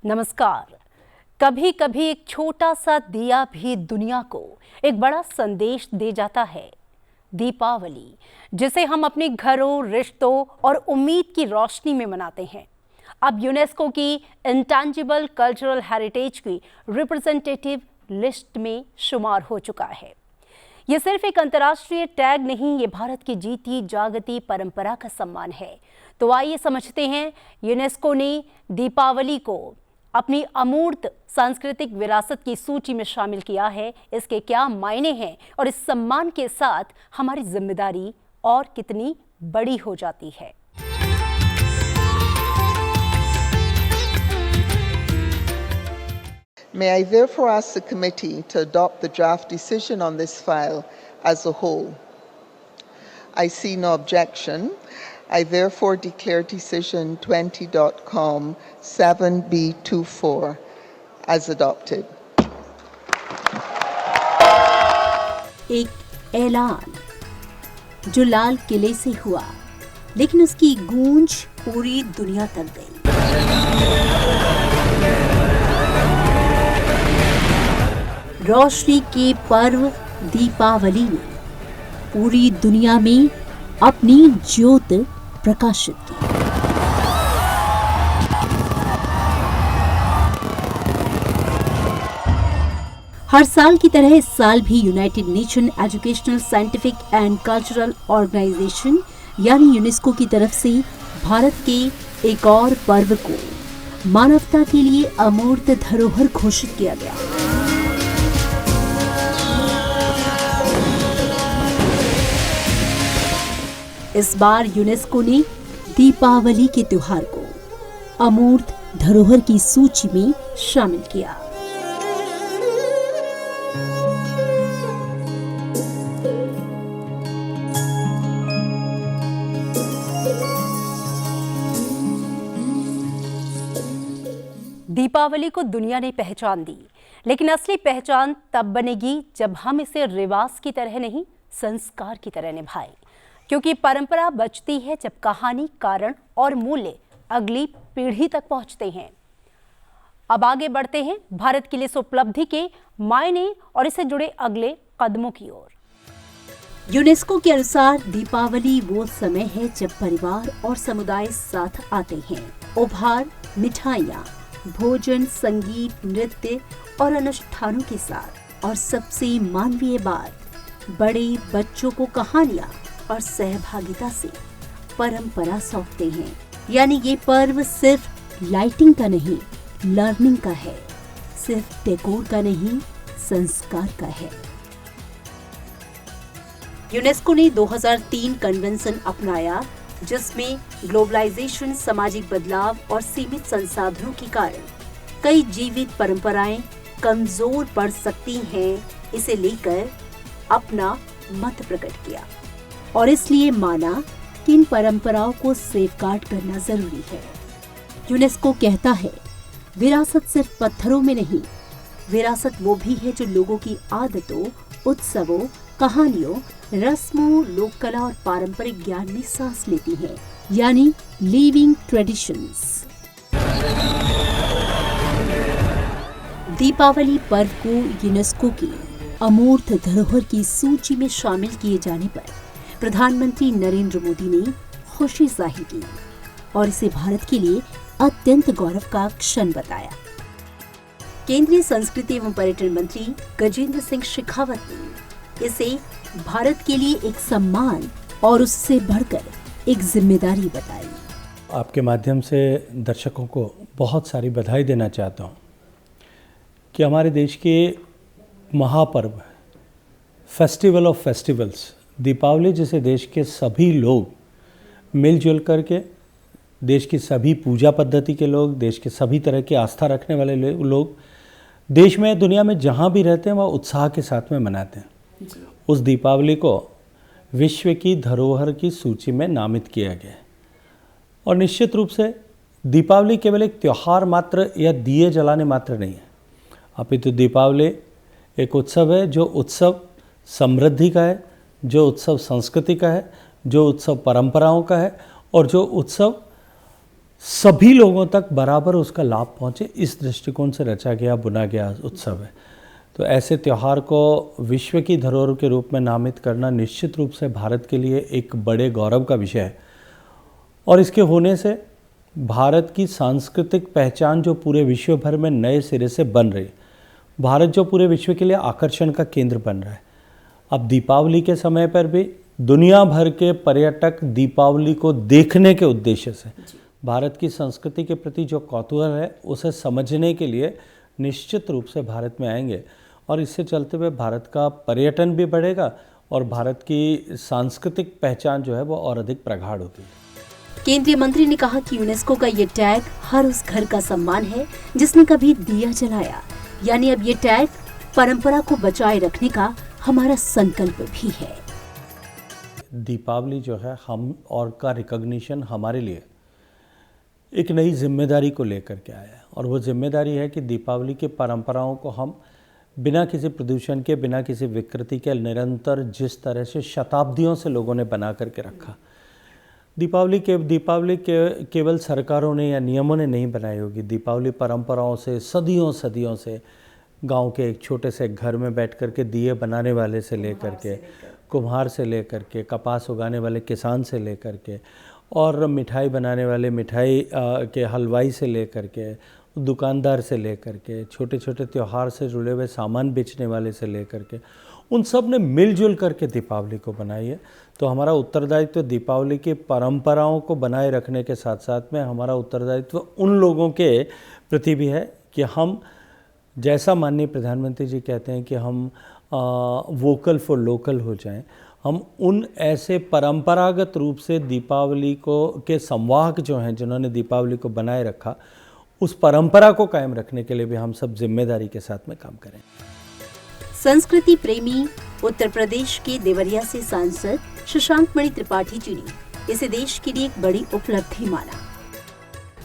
नमस्कार। कभी कभी एक छोटा सा दिया भी दुनिया को एक बड़ा संदेश दे जाता है। दीपावली, जिसे हम अपने घरों, रिश्तों और उम्मीद की रोशनी में मनाते हैं, अब यूनेस्को की इंटेंजिबल कल्चरल हेरिटेज की रिप्रेजेंटेटिव लिस्ट में शुमार हो चुका है। ये सिर्फ एक अंतर्राष्ट्रीय टैग नहीं, ये भारत की जीती जागती परंपरा का सम्मान है। तो आइए समझते हैं यूनेस्को ने दीपावली को अपनी अमूर्त सांस्कृतिक विरासत की सूची में शामिल किया है, इसके क्या मायने हैं और इस सम्मान के साथ हमारी जिम्मेदारी और कितनी बड़ी हो जाती है। May I therefore ask the committee to adopt the draft decision on this file as a whole? I see no objection. I therefore declare decision 20.com 7B24 as adopted. एक ऐलान जो लाल किले से हुआ, लेकिन उसकी गूंज पूरी दुनिया तक गई। रोशनी के पर्व दीपावली ने पूरी दुनिया में अपनी ज्योत प्रकाशित की। हर साल की तरह इस साल भी United Nation Educational, Scientific and Cultural Organization यानी यूनेस्को की तरफ से भारत के एक और पर्व को मानवता के लिए अमूर्त धरोहर घोषित किया गया। इस बार यूनेस्को ने दीपावली के त्योहार को अमूर्त धरोहर की सूची में शामिल किया। दीपावली को दुनिया ने पहचान दी, लेकिन असली पहचान तब बनेगी जब हम इसे रिवाज की तरह नहीं, संस्कार की तरह निभाएं। क्योंकि परंपरा बचती है जब कहानी, कारण और मूल्य अगली पीढ़ी तक पहुंचते हैं। अब आगे बढ़ते हैं भारत के लिए इस उपलब्धि के मायने और इससे जुड़े अगले कदमों की ओर। यूनेस्को के अनुसार दीपावली वो समय है जब परिवार और समुदाय साथ आते हैं। उपहार, मिठाइयाँ, भोजन, संगीत, नृत्य और अनुष्ठानों के साथ, और सबसे मानवीय बात, बड़े बच्चों को कहानियाँ और सहभागिता से परंपरा सौंपते हैं। यानी ये पर्व सिर्फ लाइटिंग का नहीं, लर्निंग का है, सिर्फ डेकोर का नहीं, संस्कार का है। यूनेस्को ने 2003 कन्वेंशन अपनाया, जिसमें ग्लोबलाइजेशन, सामाजिक बदलाव और सीमित संसाधनों के कारण कई जीवित परंपराएं कमजोर पड़ सकती हैं, इसे लेकर अपना मत प्रकट किया और इसलिए माना कि इन परंपराओं को सेफगार्ड करना जरूरी है। यूनेस्को कहता है, विरासत सिर्फ पत्थरों में नहीं, विरासत वो भी है जो लोगों की आदतों, उत्सवों, कहानियों, रस्मों, लोक कला और पारंपरिक ज्ञान में सांस लेती है, यानी लिविंग ट्रेडिशंस। दीपावली पर्व को यूनेस्को की अमूर्त धरोहर की सूची में शामिल किए जाने पर प्रधानमंत्री नरेंद्र मोदी ने खुशी जाहिर की और इसे भारत के लिए अत्यंत गौरव का क्षण बताया। केंद्रीय संस्कृति एवं पर्यटन मंत्री गजेंद्र सिंह शेखावत ने इसे भारत के लिए एक सम्मान और उससे बढ़कर एक जिम्मेदारी बताई। आपके माध्यम से दर्शकों को बहुत सारी बधाई देना चाहता हूँ कि हमारे देश के महापर्व, फेस्टिवल ऑफ फेस्टिवल्स, दीपावली, जिसे देश के सभी लोग मिलजुल करके, देश की सभी पूजा पद्धति के लोग, देश के सभी तरह की आस्था रखने वाले लोग देश में, दुनिया में जहाँ भी रहते हैं, वह उत्साह के साथ में मनाते हैं। उस दीपावली को विश्व की धरोहर की सूची में नामित किया गया है। और निश्चित रूप से दीपावली केवल एक त्यौहार मात्र या दिए जलाने मात्र नहीं है, अपितु दीपावली एक उत्सव है, जो उत्सव समृद्धि का है, जो उत्सव संस्कृति का है, जो उत्सव परंपराओं का है और जो उत्सव सभी लोगों तक बराबर उसका लाभ पहुंचे, इस दृष्टिकोण से रचा गया बुना गया उत्सव है। तो ऐसे त्यौहार को विश्व की धरोहर के रूप में नामित करना निश्चित रूप से भारत के लिए एक बड़े गौरव का विषय है, और इसके होने से भारत की सांस्कृतिक पहचान जो पूरे विश्व भर में नए सिरे से बन रही है, भारत जो पूरे विश्व के लिए आकर्षण का केंद्र बन रहा है। अब दीपावली के समय पर भी दुनिया भर के पर्यटक दीपावली को देखने के उद्देश्य से भारत की संस्कृति के प्रति जो कौतूहल है उसे समझने के लिए निश्चित रूप से भारत में आएंगे, और इससे चलते हुए भारत का पर्यटन भी बढ़ेगा और भारत की सांस्कृतिक पहचान जो है वो और अधिक प्रगाढ़ होगी। केंद्रीय मंत्री ने कहा कि यूनेस्को का ये टैग हर उस घर का सम्मान है जिसने कभी दिया जलाया, यानी अब ये टैग परंपरा को बचाए रखने का हमारा संकल्प भी है। दीपावली जो है हम और का रिकॉग्निशन हमारे लिए एक नई जिम्मेदारी को लेकर के आया है, और वो जिम्मेदारी है कि दीपावली की परंपराओं को हम बिना किसी प्रदूषण के, बिना किसी विकृति के निरंतर जिस तरह से शताब्दियों से लोगों ने बना करके रखा, दीपावली के केवल सरकारों ने या नियमों ने नहीं बनाई होगी। दीपावली परंपराओं से सदियों से गांव के एक छोटे से घर में बैठ कर के दिए बनाने वाले से लेकर के, कुम्हार से लेकर के, कपास उगाने वाले किसान से लेकर के, और मिठाई बनाने वाले मिठाई के हलवाई से लेकर के, दुकानदार से लेकर के, छोटे छोटे त्यौहार से जुड़े हुए सामान बेचने वाले से लेकर के, उन सब ने मिलजुल करके दीपावली को बनाई है। तो हमारा उत्तरदायित्व दीपावली की परंपराओं को बनाए रखने के साथ साथ में हमारा उत्तरदायित्व उन लोगों के प्रति भी है कि हम, जैसा माननीय प्रधानमंत्री जी कहते हैं कि हम वोकल फॉर लोकल हो जाएं, हम उन ऐसे परंपरागत रूप से दीपावली को के संवाहक जो हैं, जिन्होंने दीपावली को बनाए रखा, उस परंपरा को कायम रखने के लिए भी हम सब जिम्मेदारी के साथ में काम करें। संस्कृति प्रेमी उत्तर प्रदेश के देवरिया से सांसद शशांक मणि त्रिपाठी जी ने इसे देश के लिए एक बड़ी उपलब्धि माना।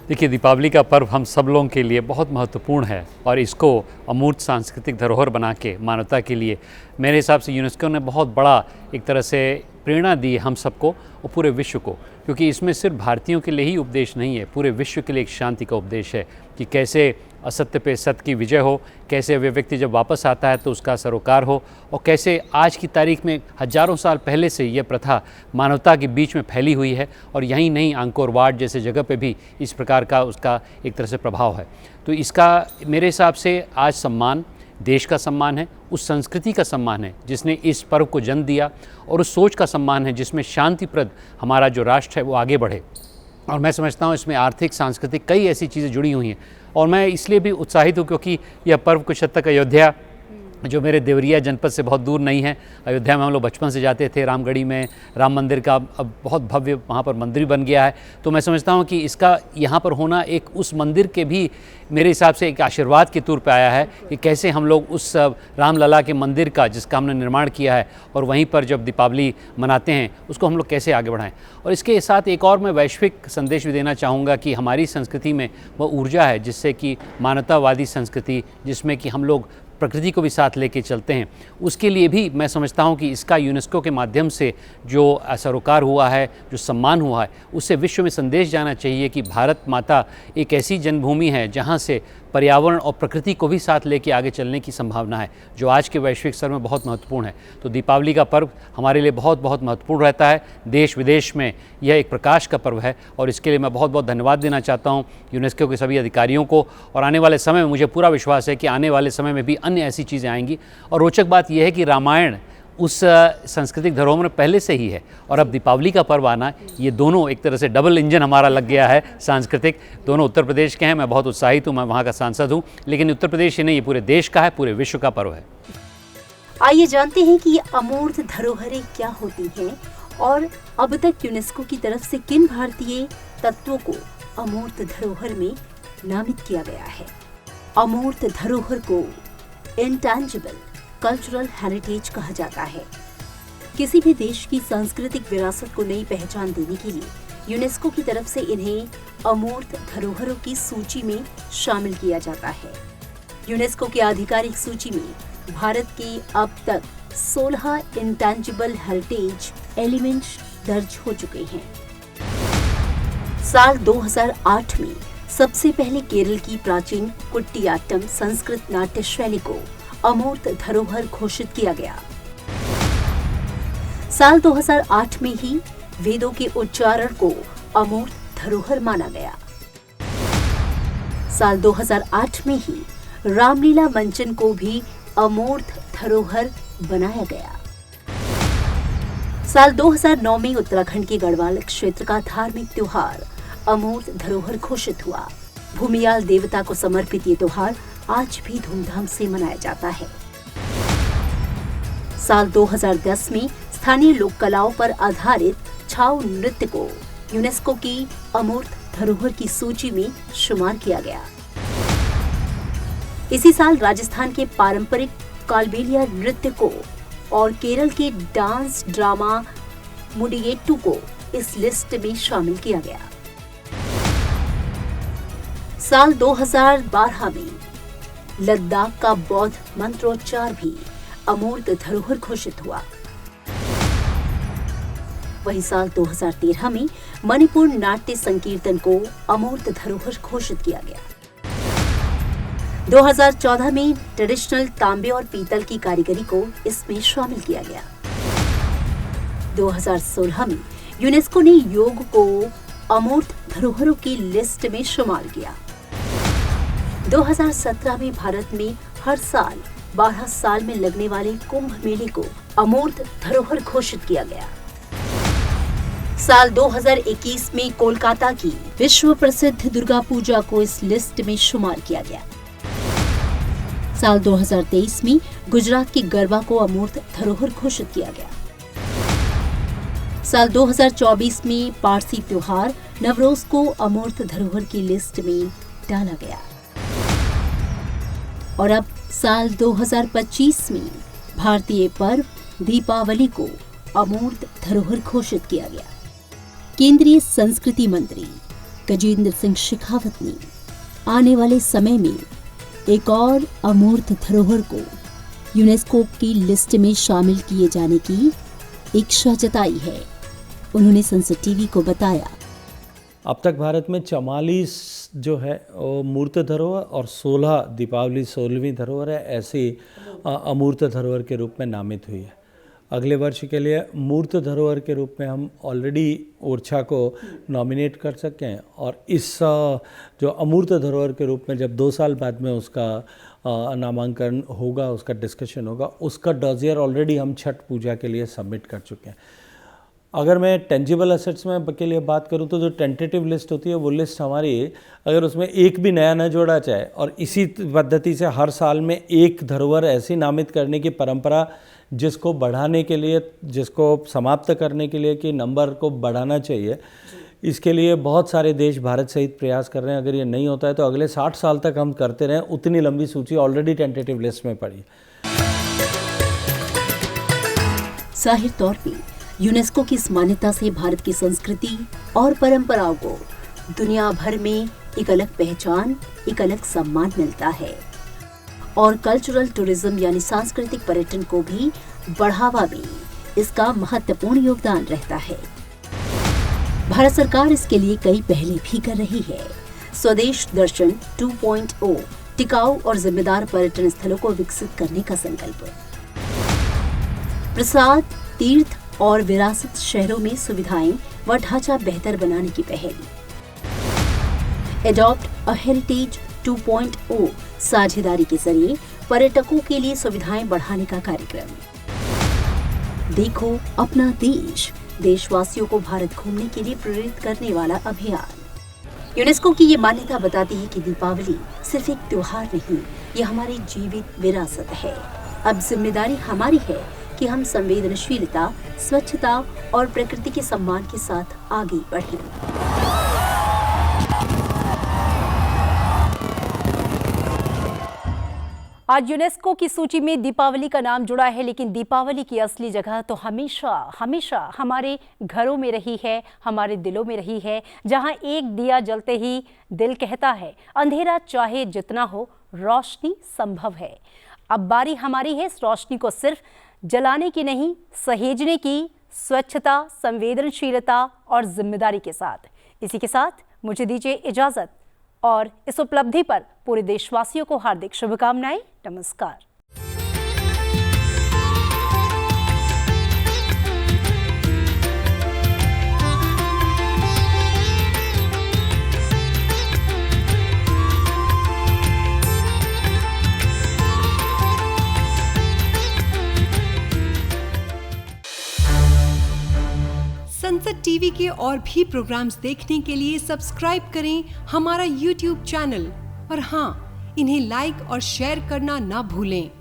देखिए, दीपावली का पर्व हम सब लोगों के लिए बहुत महत्वपूर्ण है, और इसको अमूर्त सांस्कृतिक धरोहर बना के मानवता के लिए मेरे हिसाब से यूनेस्को ने बहुत बड़ा एक तरह से प्रेरणा दी हम सबको और पूरे विश्व को, क्योंकि इसमें सिर्फ भारतीयों के लिए ही उपदेश नहीं है, पूरे विश्व के लिए एक शांति का उपदेश है कि कैसे असत्य पे सत्य की विजय हो, कैसे वे व्यक्ति जब वापस आता है तो उसका सरोकार हो, और कैसे आज की तारीख में हजारों साल पहले से यह प्रथा मानवता के बीच में फैली हुई है, और यहीं नहीं अंकोर वाट जैसे जगह पे भी इस प्रकार का उसका एक तरह से प्रभाव है। तो इसका मेरे हिसाब से आज सम्मान देश का सम्मान है, उस संस्कृति का सम्मान है जिसने इस पर्व को जन्म दिया, और उस सोच का सम्मान है जिसमें शांतिप्रद हमारा जो राष्ट्र है वो आगे बढ़े। और मैं समझता हूँ इसमें आर्थिक सांस्कृतिक कई ऐसी चीज़ें जुड़ी हुई हैं, और मैं इसलिए भी उत्साहित हूँ क्योंकि यह पर्व कुछ हद तक अयोध्या, जो मेरे देवरिया जनपद से बहुत दूर नहीं है, अयोध्या में हम लोग बचपन से जाते थे, रामगढ़ी में राम मंदिर का अब बहुत भव्य वहाँ पर मंदिर बन गया है। तो मैं समझता हूँ कि इसका यहाँ पर होना एक उस मंदिर के भी मेरे हिसाब से एक आशीर्वाद के तौर पे आया है कि कैसे हम लोग उस रामलला के मंदिर का, जिसका हमने निर्माण किया है, और वहीं पर जब दीपावली मनाते हैं उसको हम लोग कैसे आगे बढ़ाएं। और इसके साथ एक और मैं वैश्विक संदेश भी देना चाहूँगा कि हमारी संस्कृति में वह ऊर्जा है जिससे कि मानवतावादी संस्कृति, जिसमें कि हम लोग प्रकृति को भी साथ लेके चलते हैं, उसके लिए भी मैं समझता हूँ कि इसका यूनेस्को के माध्यम से जो सरोकार हुआ है, जो सम्मान हुआ है, उससे विश्व में संदेश जाना चाहिए कि भारत माता एक ऐसी जन्मभूमि है जहाँ से पर्यावरण और प्रकृति को भी साथ लेके आगे चलने की संभावना है, जो आज के वैश्विक स्तर में बहुत महत्वपूर्ण है। तो दीपावली का पर्व हमारे लिए बहुत बहुत महत्वपूर्ण रहता है, देश विदेश में यह एक प्रकाश का पर्व है, और इसके लिए मैं बहुत बहुत धन्यवाद देना चाहता हूँ यूनेस्को के सभी अधिकारियों को। और आने वाले समय में मुझे पूरा विश्वास है कि आने वाले समय में भी अन्य ऐसी चीज़ें आएंगी। और रोचक बात यह है कि रामायण उस सांस्कृतिक धरोहर में पहले से ही है, और अब दीपावली का पर्व आना, ये दोनों एक तरह से डबल इंजन हमारा लग गया है सांस्कृतिक। दोनों उत्तर प्रदेश के हैं, मैं बहुत उत्साहित हूँ, मैं वहाँ का सांसद हूँ, लेकिन उत्तर प्रदेश ही नहीं, ये पूरे देश का है, पूरे विश्व का पर्व है। आइए जानते हैं कि ये अमूर्त धरोहरें क्या होती हैं, और अब तक यूनेस्को की तरफ से किन भारतीय तत्वों को अमूर्त धरोहर में नामित किया गया है। अमूर्त धरोहर को इंटैंजिबल कल्चरल हेरिटेज कहा जाता है। किसी भी देश की सांस्कृतिक विरासत को नई पहचान देने के लिए यूनेस्को की तरफ से इन्हें अमूर्त धरोहरों की सूची में शामिल किया जाता है। यूनेस्को की आधिकारिक सूची में भारत की अब तक 16 इंटैंजिबल हेरिटेज एलिमेंट्स दर्ज हो चुके हैं। साल 2008 में सबसे पहले केरल की प्राचीन कुट्टियाट्टम संस्कृत नाट्य शैली को अमूर्त धरोहर घोषित किया गया। साल 2008 में ही वेदों के उच्चारण को अमूर्त धरोहर माना गया। साल 2008 में ही रामलीला मंचन को भी अमूर्त धरोहर बनाया गया। साल 2009 में उत्तराखंड के गढ़वाल क्षेत्र का धार्मिक त्योहार अमूर्त धरोहर घोषित हुआ। भूमियाल देवता को समर्पित ये त्योहार आज भी धूमधाम से मनाया जाता है। साल 2010 में स्थानीय लोक कलाओं पर आधारित छाऊ नृत्य को यूनेस्को की अमूर्त धरोहर की सूची में शुमार किया गया। इसी साल राजस्थान के पारंपरिक कालबेलिया नृत्य को और केरल के डांस ड्रामा मुडिगेट्टू को इस लिस्ट में शामिल किया गया। साल 2012 में लद्दाख का बौद्ध मंत्रोच्चार भी अमूर्त धरोहर घोषित हुआ। वहीं साल 2013 में मणिपुर नाट्य संकीर्तन को अमूर्त धरोहर घोषित किया गया। 2014 में ट्रेडिशनल तांबे और पीतल की कारीगरी को इसमें शामिल किया गया। 2016 में यूनेस्को ने योग को अमूर्त धरोहरों की लिस्ट में शुमार किया। 2017 में भारत में हर साल 12 साल में लगने वाले कुंभ मेले को अमूर्त धरोहर घोषित किया गया। साल 2021 में कोलकाता की विश्व प्रसिद्ध दुर्गा पूजा को इस लिस्ट में शुमार किया गया। साल 2023 में गुजरात की गरबा को अमूर्त धरोहर घोषित किया गया। साल 2024 में पारसी त्योहार नवरोज को अमूर्त धरोहर की लिस्ट में डाला गया। और अब साल 2025 में भारतीय पर्व दीपावली को अमूर्त धरोहर घोषित किया गया। केंद्रीय संस्कृति मंत्री गजेंद्र सिंह शेखावत ने आने वाले समय में एक और अमूर्त धरोहर को यूनेस्को की लिस्ट में शामिल किए जाने की इच्छा जताई है। उन्होंने संसद टीवी को बताया, अब तक भारत में 44 जो है वो मूर्त धरोहर और 16 दीपावली 16वीं धरोहर है, ऐसी अमूर्त धरोहर के रूप में नामित हुई है। अगले वर्ष के लिए मूर्त धरोहर के रूप में हम ऑलरेडी ओरछा को नॉमिनेट कर सके हैं और इस जो अमूर्त धरोहर के रूप में जब 2 साल बाद में उसका नामांकन होगा, उसका डिस्कशन होगा, उसका डॉजियर ऑलरेडी हम छठ पूजा के लिए सबमिट कर चुके हैं। अगर मैं टेंजिबल एसेट्स में के लिए बात करूं तो जो टेंटेटिव लिस्ट होती है वो लिस्ट हमारी, अगर उसमें एक भी नया न जोड़ा जाए और इसी पद्धति से हर साल में एक धरोहर ऐसी नामित करने की परंपरा जिसको बढ़ाने के लिए, जिसको समाप्त करने के लिए कि नंबर को बढ़ाना चाहिए, इसके लिए बहुत सारे देश भारत सहित प्रयास कर रहे हैं। अगर ये नहीं होता है तो अगले 60 साल तक हम करते रहें, उतनी लंबी सूची ऑलरेडी टेंटेटिव लिस्ट में पड़ी। जाहिर तौर पे यूनेस्को की इस मान्यता से भारत की संस्कृति और परंपराओं को दुनिया भर में एक अलग पहचान, एक अलग सम्मान मिलता है और कल्चरल टूरिज्म यानी सांस्कृतिक पर्यटन को भी बढ़ावा में इसका महत्वपूर्ण योगदान रहता है। भारत सरकार इसके लिए कई पहले भी कर रही है। स्वदेश दर्शन 2.0 टिकाऊ और जिम्मेदार पर्यटन स्थलों को विकसित करने का संकल्प, प्रसाद, तीर्थ और विरासत शहरों में सुविधाएं व ढांचा बेहतर बनाने की पहल, एडॉप्ट अ हेरिटेज 2.0 साझेदारी के जरिए पर्यटकों के लिए सुविधाएं बढ़ाने का कार्यक्रम, देखो अपना देश, देशवासियों को भारत घूमने के लिए प्रेरित करने वाला अभियान। यूनेस्को की ये मान्यता बताती है कि दीपावली सिर्फ एक त्योहार नहीं, ये हमारी जीवित विरासत है। अब जिम्मेदारी हमारी है कि हम संवेदनशीलता, स्वच्छता और प्रकृति के सम्मान के साथ आगे बढ़ें। आज यूनेस्को की सूची में दीपावली का नाम जुड़ा है, लेकिन दीपावली की असली जगह तो हमेशा हमारे घरों में रही है, हमारे दिलों में रही है, जहां एक दिया जलते ही दिल कहता है अंधेरा चाहे जितना हो रोशनी संभव है। अब बारी हमारी है इस रोशनी को सिर्फ जलाने की नहीं, सहेजने की, स्वच्छता, संवेदनशीलता और जिम्मेदारी के साथ। इसी के साथ मुझे दीजिए इजाजत और इस उपलब्धि पर पूरे देशवासियों को हार्दिक शुभकामनाएं। नमस्कार। संसद टीवी के और भी प्रोग्राम्स देखने के लिए सब्सक्राइब करें हमारा YouTube चैनल और हाँ, इन्हें लाइक और शेयर करना ना भूलें।